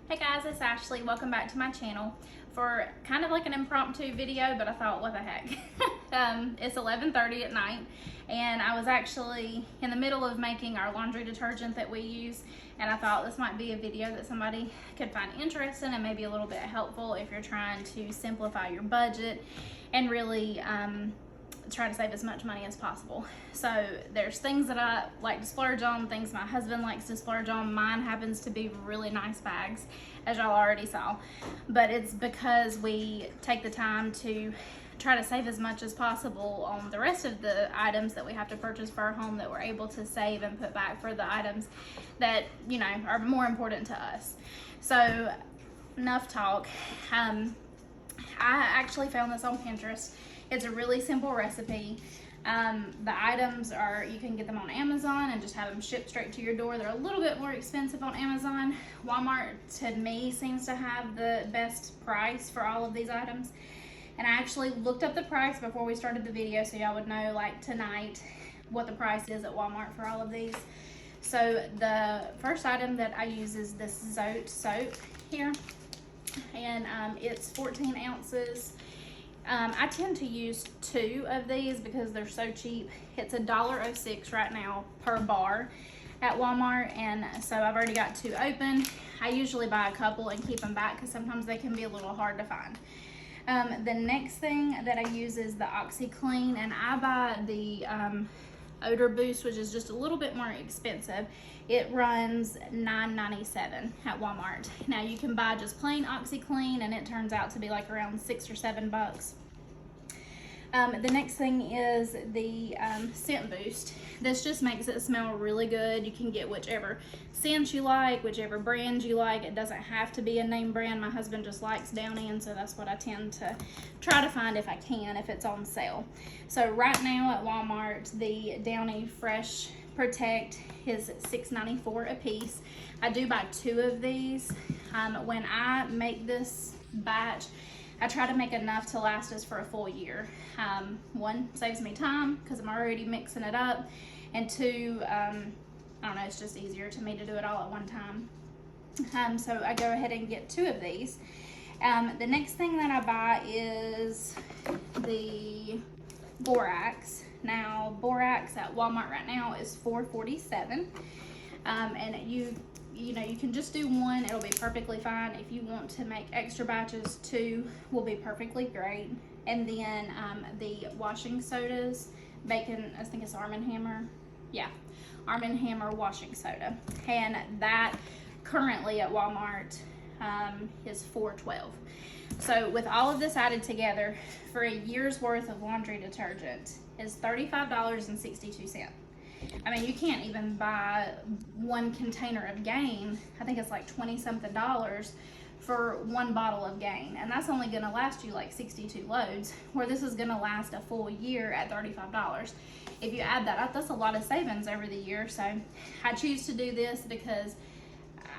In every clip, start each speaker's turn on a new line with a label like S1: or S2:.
S1: Hey guys, it's Ashley. Welcome back to my channel for kind of like an impromptu video, but I thought, what the heck. It's 11:30 at night and I was actually in the middle of making our laundry detergent that we use, and I thought this might be a video that somebody could find interesting and maybe a little bit helpful if you're trying to simplify your budget and really try to save as much money as possible. So there's things that I like to splurge on, things my husband likes to splurge on. Mine happens to be really nice bags, as y'all already saw, but it's because we take the time to try to save as much as possible on the rest of the items that we have to purchase for our home, that we're able to save and put back for the items that, you know, are more important to us. So enough talk. I actually found this on Pinterest. It's a really simple recipe. The items are, you can get them on Amazon and just have them shipped straight to your door. They're a little bit more expensive on Amazon. Walmart, to me, seems to have the best price for all of these items. And I actually looked up the price before we started the video so y'all would know, like tonight, what the price is at Walmart for all of these. So the first item that I use is this Zote soap here. And it's 14 ounces. I tend to use 2 of these because they're so cheap. It's $1.06 right now per bar at Walmart, and so I've already got 2 open. I usually buy a couple and keep them back because sometimes they can be a little hard to find. The next thing that I use is the OxiClean, and I buy the Odor Boost, which is just a little bit more expensive. It runs $9.97 at Walmart. Now you can buy just plain OxiClean and it turns out to be like around $6 or $7. The next thing is the Scent Boost. This just makes it smell really good. You can get whichever scent you like, whichever brand you like. It doesn't have to be a name brand. My husband just likes Downy, and so that's what I tend to try to find if I can, if it's on sale. So right now at Walmart, the Downy Fresh Protect is $6.94 a piece. I do buy 2 of these. When I make this batch, I try to make enough to last us for a full year. 1, saves me time because I'm already mixing it up, and 2, I don't know, it's just easier to me to do it all at one time. So I go ahead and get 2 of these. The next thing that I buy is the Borax. Now Borax at Walmart right now is $4.47, and you know, you can just do 1, it'll be perfectly fine. If you want to make extra batches, 2 will be perfectly great. And then the washing sodas, bacon, I think it's Arm & Hammer. Yeah, Arm & Hammer washing soda. And that currently at Walmart is $4.12. So with all of this added together, for a year's worth of laundry detergent is $35.62. I mean, you can't even buy 1 container of Gain. I think it's like 20-something dollars for 1 bottle of Gain, and that's only gonna last you like 62 loads, where this is gonna last a full year at $35. If you add that up, that's a lot of savings over the year. So I choose to do this because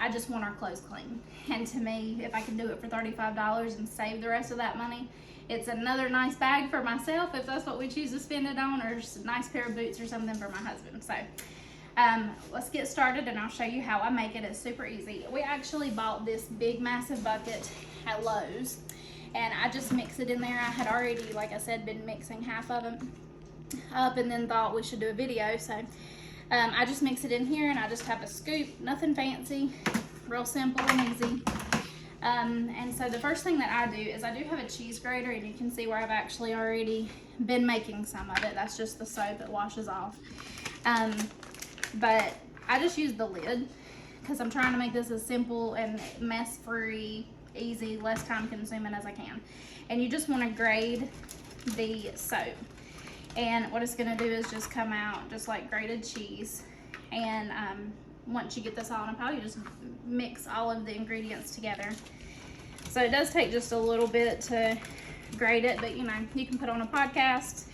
S1: I just want our clothes clean, and to me, if I can do it for $35 and save the rest of that money, it's another nice bag for myself if that's what we choose to spend it on, or just a nice pair of boots or something for my husband. So let's get started and I'll show you how I make it. It's super easy. We actually bought this big massive bucket at Lowe's, and I just mix it in there. I had already, like I said, been mixing half of them up and then thought we should do a video. So I just mix it in here and I just have a scoop, nothing fancy, real simple and easy. And so the first thing that I do is I do have a cheese grater, and you can see where I've actually already been making some of it. That's just the soap that washes off. But I just use the lid because I'm trying to make this as simple and mess-free, easy, less time-consuming as I can. And you just want to grate the soap. And what it's going to do is just come out just like grated cheese. And once you get this all in a pile, you just mix all of the ingredients together. So it does take just a little bit to grate it, but you know, you can put on a podcast,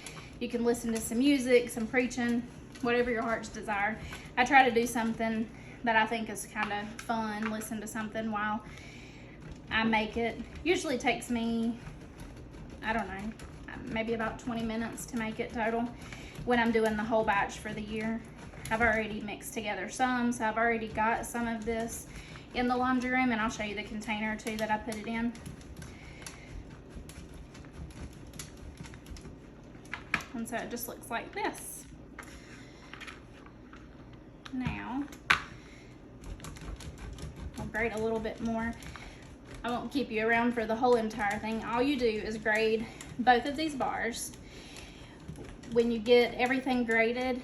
S1: you can listen to some music, some preaching, whatever your heart's desire. I try to do something that I think is kind of fun, listen to something while I make it. Usually takes me, I don't know, maybe about 20 minutes to make it total when I'm doing the whole batch for the year. I've already mixed together some, so I've already got some of this in the laundry room, and I'll show you the container too that I put it in. And so it just looks like this. Now, I'll grade a little bit more. I won't keep you around for the whole entire thing. All you do is grade both of these bars. When you get everything graded,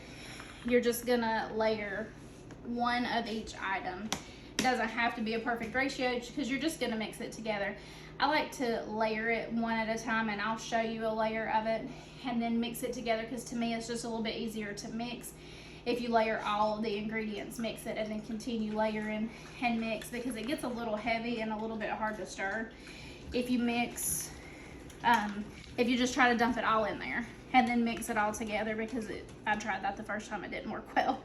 S1: you're just gonna layer one of each item. It doesn't have to be a perfect ratio because you're just gonna mix it together. I like to layer it one at a time, and I'll show you a layer of it and then mix it together, because to me it's just a little bit easier to mix if you layer all of the ingredients, mix it, and then continue layering and mix, because it gets a little heavy and a little bit hard to stir if you mix, if you just try to dump it all in there and then mix it all together, because I tried that the first time, it didn't work well.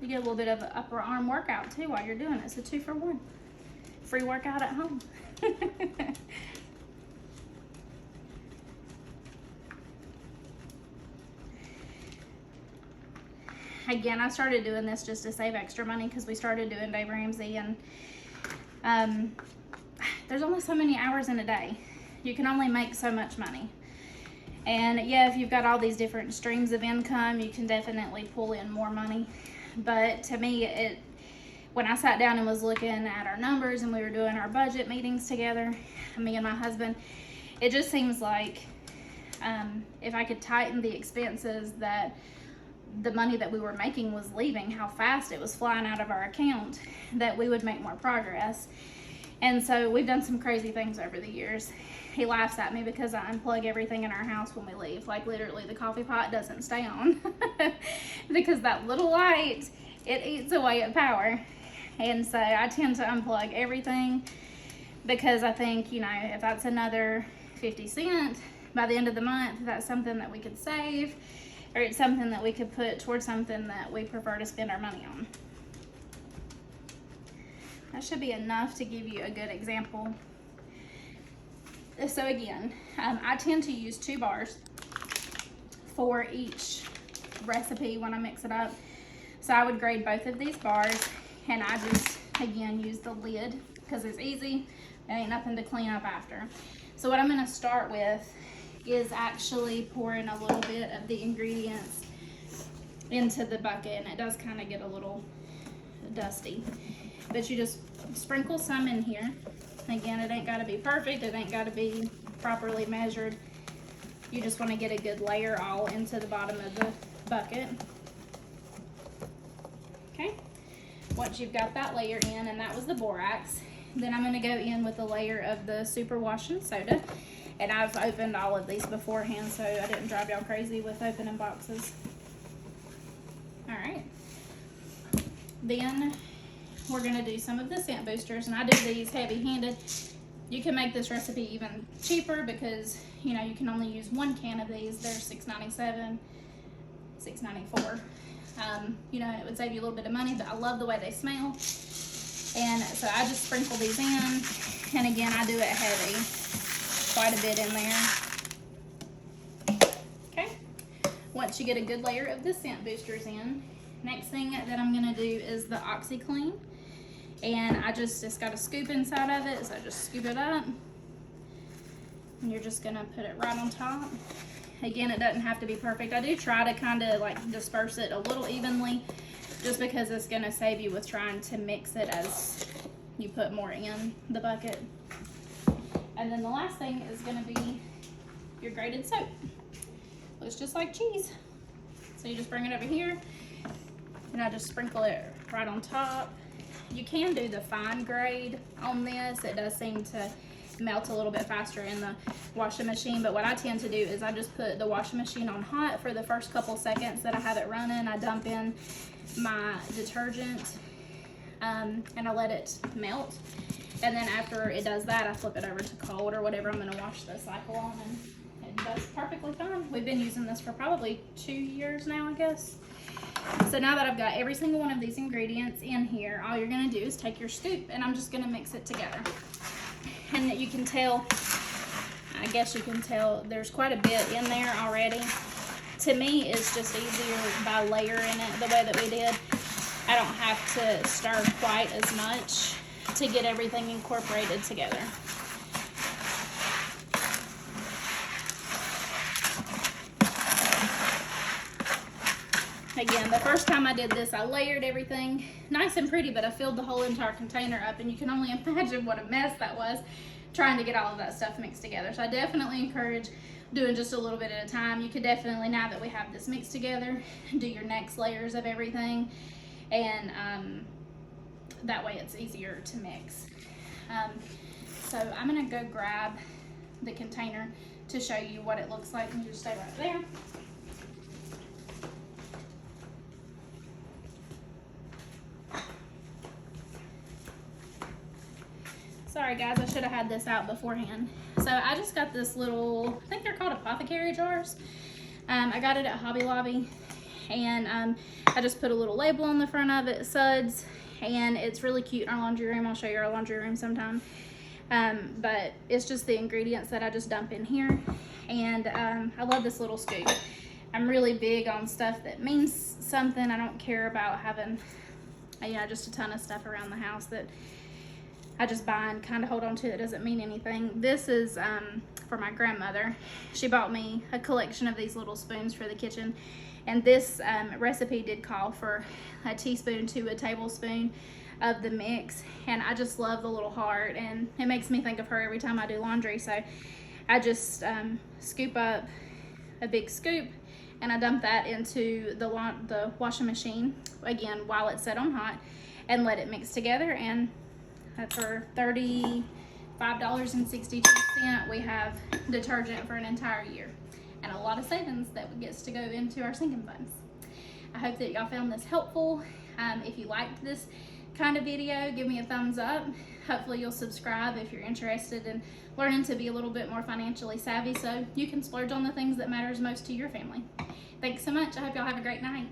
S1: You get a little bit of an upper arm workout too while you're doing it. It's a 2 for 1. Free workout at home. Again, I started doing this just to save extra money because we started doing Dave Ramsey, and there's only so many hours in a day. You can only make so much money. And yeah, if you've got all these different streams of income, you can definitely pull in more money. But to me, when I sat down and was looking at our numbers and we were doing our budget meetings together, me and my husband, it just seems like if I could tighten the expenses, that the money that we were making was leaving, how fast it was flying out of our account, that we would make more progress. And so we've done some crazy things over the years. He laughs at me because I unplug everything in our house when we leave. Like literally the coffee pot doesn't stay on because that little light, it eats away at power. And so I tend to unplug everything, because I think, you know, if that's another 50 cents by the end of the month, that's something that we could save, or it's something that we could put towards something that we prefer to spend our money on. That should be enough to give you a good example. So again, I tend to use 2 bars for each recipe when I mix it up. So I would grade both of these bars, and I just, again, use the lid because it's easy. There ain't nothing to clean up after. So what I'm gonna start with is actually pouring a little bit of the ingredients into the bucket, and it does kind of get a little dusty. But you just sprinkle some in here. Again, it ain't got to be perfect. It ain't got to be properly measured. You just want to get a good layer all into the bottom of the bucket. Okay. Once you've got that layer in, and that was the borax, then I'm going to go in with a layer of the super washing soda. And I've opened all of these beforehand, so I didn't drive y'all crazy with opening boxes. All right. Then we're gonna do some of the scent boosters, and I do these heavy-handed. You can make this recipe even cheaper because, you know, you can only use 1 can of these. They're $6.97, $6.94. You know, it would save you a little bit of money, but I love the way they smell. And so I just sprinkle these in, and again, I do it heavy, quite a bit in there. Okay, once you get a good layer of the scent boosters in, next thing that I'm gonna do is the OxyClean. And it's got a scoop inside of it, so I just scoop it up. And you're just gonna put it right on top. Again, it doesn't have to be perfect. I do try to kind of like disperse it a little evenly, just because it's gonna save you with trying to mix it as you put more in the bucket. And then the last thing is gonna be your grated soap. Looks just like cheese. So you just bring it over here, and I just sprinkle it right on top. You can do the fine grade on this. It does seem to melt a little bit faster in the washing machine, but what I tend to do is I just put the washing machine on hot for the first couple seconds that I have it running. I dump in my detergent and I let it melt, and then after it does that, I flip it over to cold or whatever I'm going to wash the cycle on, and it does perfectly fine. We've been using this for probably 2 years now, I guess. So now that I've got every single one of these ingredients in here, all you're gonna do is take your scoop, and I'm just gonna mix it together. And you can tell, I guess you can tell, there's quite a bit in there already. to me, it's just easier by layering it the way that we did. I don't have to stir quite as much to get everything incorporated together. Again, the first time I did this, I layered everything nice and pretty, but I filled the whole entire container up, and you can only imagine what a mess that was trying to get all of that stuff mixed together. So I definitely encourage doing just a little bit at a time. You could definitely, now that we have this mixed together, do your next layers of everything, and that way it's easier to mix. So I'm gonna go grab the container to show you what it looks like, and you just stay right there. Sorry guys, I should have had this out beforehand. So I just got this little, I think they're called apothecary jars. I got it at Hobby Lobby, and I just put a little label on the front of it, suds, and it's really cute in our laundry room. I'll show you our laundry room sometime. But it's just the ingredients that I just dump in here, and I love this little scoop. I'm really big on stuff that means something. I don't care about having, you know, just a ton of stuff around the house that I just buy and kind of hold on to that doesn't mean anything. This is for my grandmother. She bought me a collection of these little spoons for the kitchen, and this recipe did call for a teaspoon to a tablespoon of the mix, and I just love the little heart, and it makes me think of her every time I do laundry. So I just scoop up a big scoop, and I dump that into the washing machine, again, while it's set on hot, and let it mix together. And for $35.62, we have detergent for an entire year, and a lot of savings that gets to go into our sinking funds. I hope that y'all found this helpful. If you liked this kind of video, give me a thumbs up. Hopefully you'll subscribe if you're interested in learning to be a little bit more financially savvy, so you can splurge on the things that matters most to your family. Thanks so much. I hope y'all have a great night.